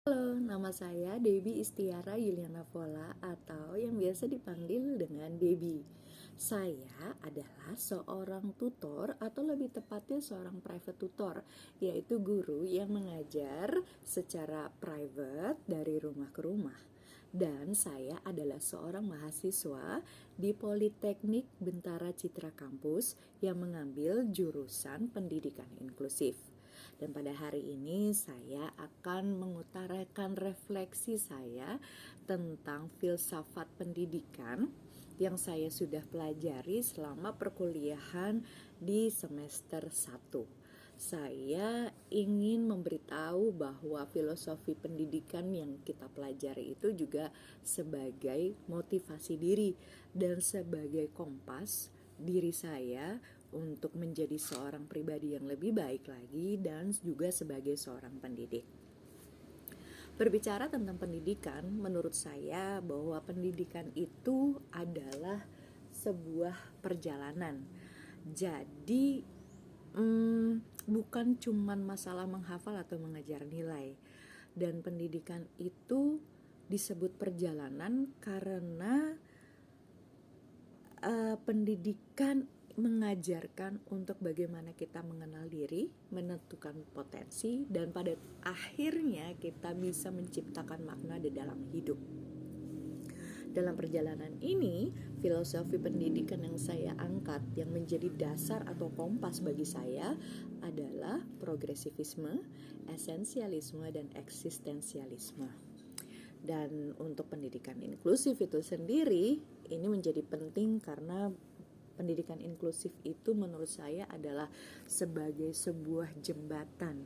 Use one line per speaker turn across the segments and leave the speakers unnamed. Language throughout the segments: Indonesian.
Halo, nama saya Debbie Istiara Yuliana Vola atau yang biasa dipanggil dengan Debbie. Saya adalah seorang tutor atau lebih tepatnya seorang private tutor, yaitu guru yang mengajar secara private dari rumah ke rumah. Dan saya adalah seorang mahasiswa di Politeknik Bentara Citra Kampus yang mengambil jurusan pendidikan inklusif. Dan pada hari ini saya akan mengutarakan refleksi saya tentang filsafat pendidikan yang saya sudah pelajari selama perkuliahan di semester 1. Saya ingin memberitahu bahwa filosofi pendidikan yang kita pelajari itu juga sebagai motivasi diri dan sebagai kompas diri saya untuk menjadi seorang pribadi yang lebih baik lagi dan juga sebagai seorang pendidik. Berbicara tentang pendidikan, menurut saya bahwa pendidikan itu adalah sebuah perjalanan. Jadi bukan cuman masalah menghafal atau mengajar nilai. Dan pendidikan itu disebut perjalanan karena pendidikan mengajarkan untuk bagaimana kita mengenal diri, menentukan potensi, dan pada akhirnya kita bisa menciptakan makna di dalam hidup. Dalam perjalanan ini, filosofi pendidikan yang saya angkat yang menjadi dasar atau kompas bagi saya adalah progresivisme, esensialisme, dan eksistensialisme. Dan untuk pendidikan inklusif itu sendiri, ini menjadi penting karena pendidikan inklusif itu menurut saya adalah sebagai sebuah jembatan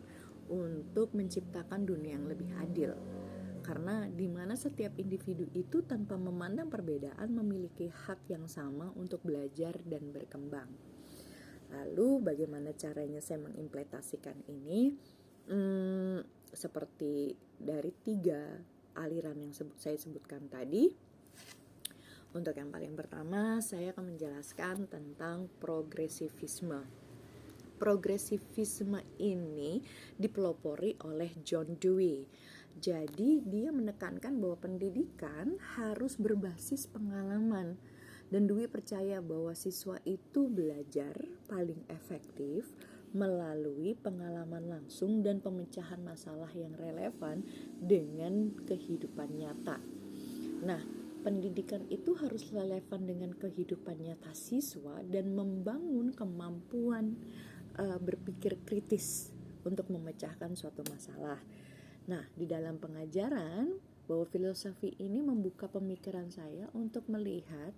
untuk menciptakan dunia yang lebih adil. Karena di mana setiap individu itu tanpa memandang perbedaan memiliki hak yang sama untuk belajar dan berkembang. Lalu bagaimana caranya saya mengimplementasikan ini? Seperti dari 3 aliran yang saya sebutkan tadi. Untuk yang paling pertama, saya akan menjelaskan tentang progresivisme. Progresivisme ini dipelopori oleh John Dewey. Jadi dia menekankan bahwa pendidikan harus berbasis pengalaman. Dan Dewey percaya bahwa siswa itu belajar paling efektif melalui pengalaman langsung dan pemecahan masalah yang relevan dengan kehidupan nyata. Nah, pendidikan itu harus relevan dengan kehidupan nyata siswa dan membangun kemampuan berpikir kritis untuk memecahkan suatu masalah. Nah, di dalam pengajaran, bahwa filosofi ini membuka pemikiran saya untuk melihat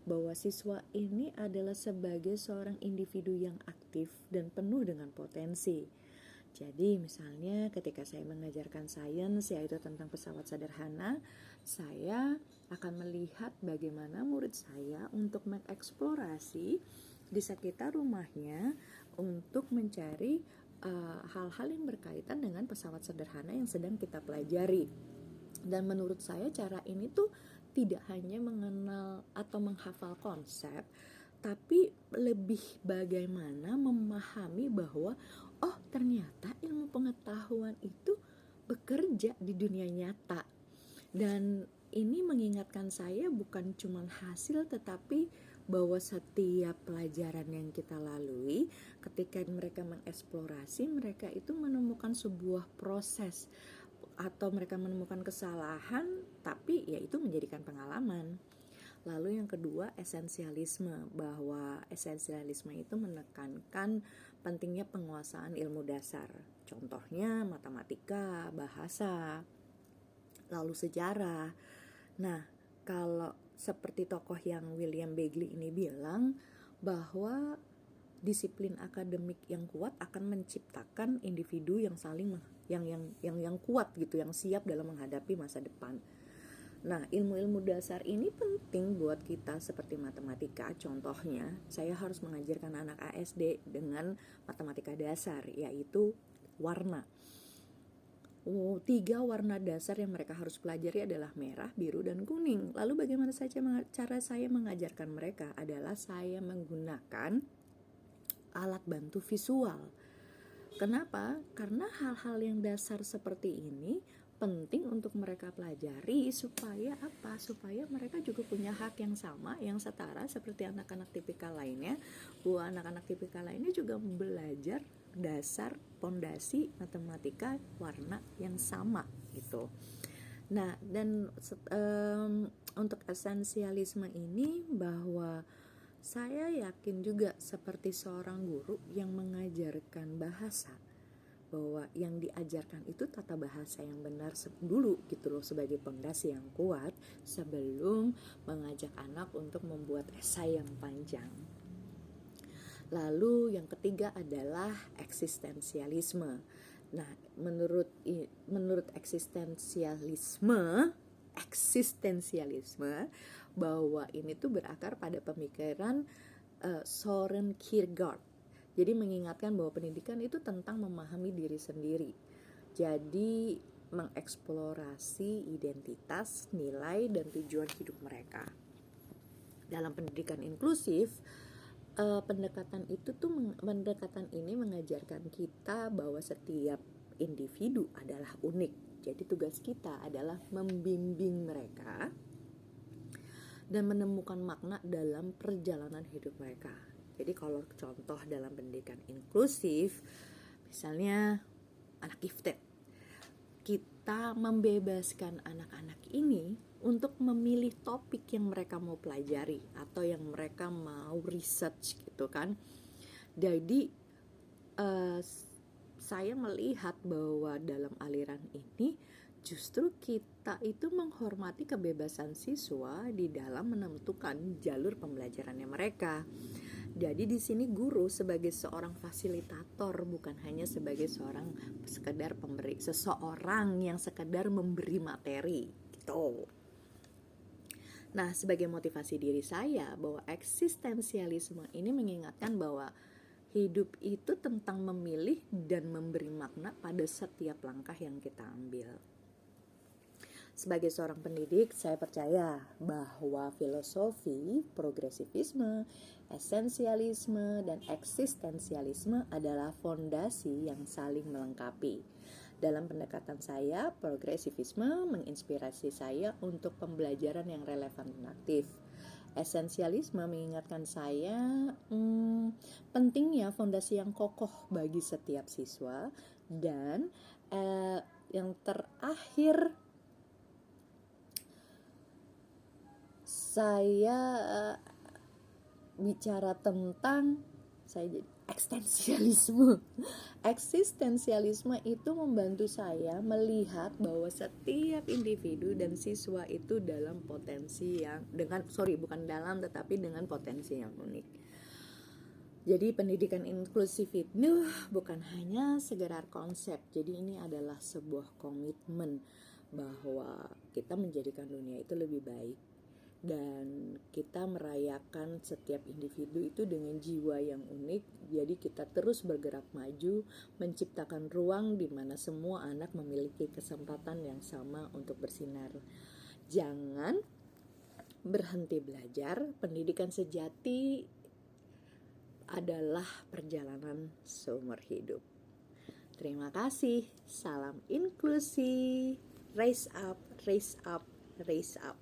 bahwa siswa ini adalah sebagai seorang individu yang aktif dan penuh dengan potensi. Jadi misalnya ketika saya mengajarkan sains, yaitu tentang pesawat sederhana, saya akan melihat bagaimana murid saya untuk mengeksplorasi di sekitar rumahnya untuk mencari hal-hal yang berkaitan dengan pesawat sederhana yang sedang kita pelajari. Dan menurut saya cara ini tuh tidak hanya mengenal atau menghafal konsep, tapi lebih bagaimana memahami bahwa ternyata ilmu pengetahuan itu bekerja di dunia nyata. Dan ini mengingatkan saya bukan cuma hasil, tetapi bahwa setiap pelajaran yang kita lalui, ketika mereka mengeksplorasi, mereka itu menemukan sebuah proses atau mereka menemukan kesalahan, tapi ya itu menjadikan pengalaman. Lalu yang kedua, esensialisme, bahwa esensialisme itu menekankan pentingnya penguasaan ilmu dasar. Contohnya matematika, bahasa, lalu sejarah. Nah, kalau seperti tokoh yang William Bagley ini bilang bahwa disiplin akademik yang kuat akan menciptakan individu yang saling yang kuat gitu, yang siap dalam menghadapi masa depan. Nah, ilmu-ilmu dasar ini penting buat kita seperti matematika. Contohnya, saya harus mengajarkan anak ASD dengan matematika dasar, yaitu warna. 3 warna dasar yang mereka harus pelajari adalah merah, biru, dan kuning. Lalu bagaimana cara saya mengajarkan mereka adalah saya menggunakan alat bantu visual. Kenapa? Karena hal-hal yang dasar seperti ini penting untuk mereka pelajari supaya apa? Supaya mereka juga punya hak yang sama, yang setara seperti anak-anak tipikal lainnya. Bahwa anak-anak tipikal lainnya juga belajar dasar pondasi matematika warna yang sama gitu. Nah, dan untuk esensialisme ini, bahwa saya yakin juga seperti seorang guru yang mengajarkan bahasa, bahwa yang diajarkan itu tata bahasa yang benar dulu gitu loh, sebagai pondasi yang kuat sebelum mengajak anak untuk membuat esai yang panjang. Lalu yang ketiga adalah eksistensialisme. Nah, menurut eksistensialisme bahwa ini tuh berakar pada pemikiran Soren Kierkegaard. Jadi mengingatkan bahwa pendidikan itu tentang memahami diri sendiri. Jadi mengeksplorasi identitas, nilai, dan tujuan hidup mereka. Dalam pendidikan inklusif, pendekatan ini mengajarkan kita bahwa setiap individu adalah unik. Jadi tugas kita adalah membimbing mereka dan menemukan makna dalam perjalanan hidup mereka. Jadi kalau contoh dalam pendidikan inklusif, misalnya anak gifted, kita membebaskan anak-anak ini untuk memilih topik yang mereka mau pelajari atau yang mereka mau research gitu kan. Jadi saya melihat bahwa dalam aliran ini justru kita itu menghormati kebebasan siswa di dalam menentukan jalur pembelajarannya mereka. Jadi di sini guru sebagai seorang fasilitator, bukan hanya sebagai seseorang yang sekedar memberi materi gitu. Nah, sebagai motivasi diri saya bahwa eksistensialisme ini mengingatkan bahwa hidup itu tentang memilih dan memberi makna pada setiap langkah yang kita ambil. Sebagai seorang pendidik, saya percaya bahwa filosofi, progresivisme, esensialisme, dan eksistensialisme adalah fondasi yang saling melengkapi. Dalam pendekatan saya, progresivisme menginspirasi saya untuk pembelajaran yang relevan dan aktif. Esensialisme mengingatkan saya pentingnya fondasi yang kokoh bagi setiap siswa. Dan yang terakhir, saya bicara tentang jadi eksistensialisme. Eksistensialisme itu membantu saya melihat bahwa setiap individu dan siswa itu dalam potensi yang dengan potensi yang unik. Jadi pendidikan inklusif itu bukan hanya sekedar konsep. Jadi ini adalah sebuah komitmen bahwa kita menjadikan dunia itu lebih baik. Dan kita merayakan setiap individu itu dengan jiwa yang unik. Jadi kita terus bergerak maju, menciptakan ruang di mana semua anak memiliki kesempatan yang sama untuk bersinar. Jangan berhenti belajar. Pendidikan sejati adalah perjalanan seumur hidup. Terima kasih. Salam inklusi. Raise up, raise up, raise up.